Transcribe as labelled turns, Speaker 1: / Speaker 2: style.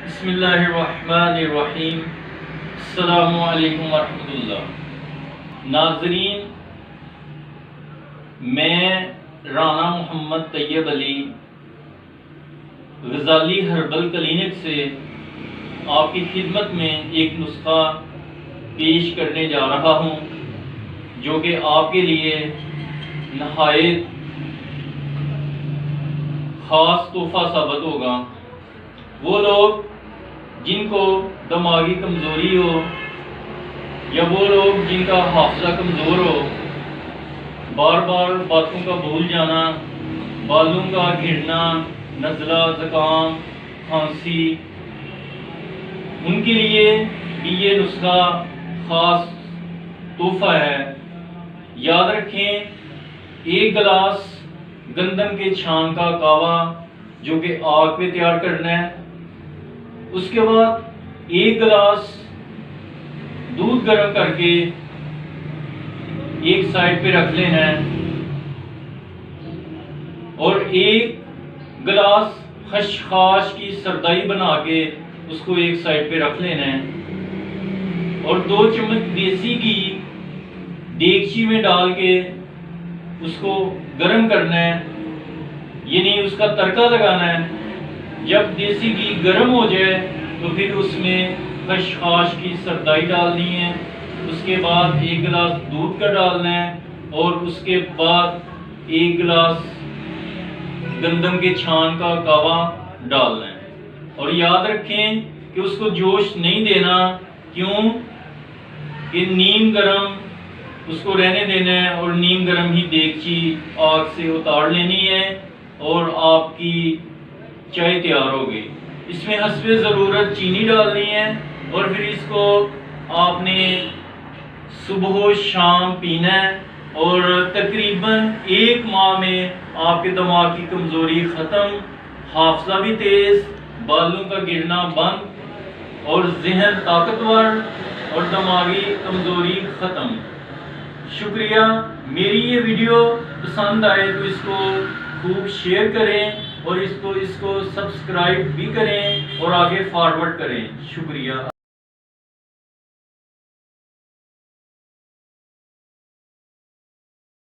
Speaker 1: बिस्मिल्लाहिर्रहमानिर्रहीम। अस्सलामु अलैकुम वरहमतुल्लाह। नाज़रीन, मैं राना मोहम्मद तैयब अली गज़ाली हर्बल क्लिनिक से आपकी खिदमत में एक नुस्खा पेश करने जा रहा हूँ, जो कि आपके लिए नहायत ख़ास तोहफ़ा साबित होगा। वो लोग जिनको दिमागी कमज़ोरी हो या वो लोग जिनका हाफ़िज़ा कमज़ोर हो, बार बार बातों का भूल जाना, बालों का गिरना, नज़ला, ज़ुकाम, खांसी, उनके लिए भी ये नुस्खा ख़ास तोहफ़ा है। याद रखें, 1 गिलास गंदम के छान का कावा जो कि आग पे तैयार करना है। उसके बाद 1 गिलास दूध गर्म करके एक साइड पे रख लेना है और 1 गिलास खसखस की सरदाई बना के उसको एक साइड पे रख लेना है और 2 चम्मच देसी घी देगची में डाल के उसको गर्म करना है, यानी उसका तड़का लगाना है। जब देसी घी गर्म हो जाए तो फिर उसमें खसखस की सरदाई डालनी है। उसके बाद 1 गिलास दूध का डालना है और उसके बाद 1 गिलास गंदम के छान का कावा डालना है। और याद रखें कि उसको जोश नहीं देना, क्यों कि नीम गरम उसको रहने देना है और नीम गरम ही देगची आग से उतार लेनी है और आपकी चाय तैयार हो गई। इसमें हस्बे ज़रूरत चीनी डालनी है और फिर इसको आपने सुबह शाम पीना है और तकरीबन 1 माह में आपके दिमाग की कमज़ोरी ख़त्म, हाफ़िज़ा भी तेज़, बालों का गिरना बंद और ज़हन ताकतवर और दिमागी कमज़ोरी ख़त्म। शुक्रिया। मेरी ये वीडियो पसंद आए तो इसको खूब शेयर करें और इसको सब्सक्राइब भी करें और आगे फॉरवर्ड करें। शुक्रिया।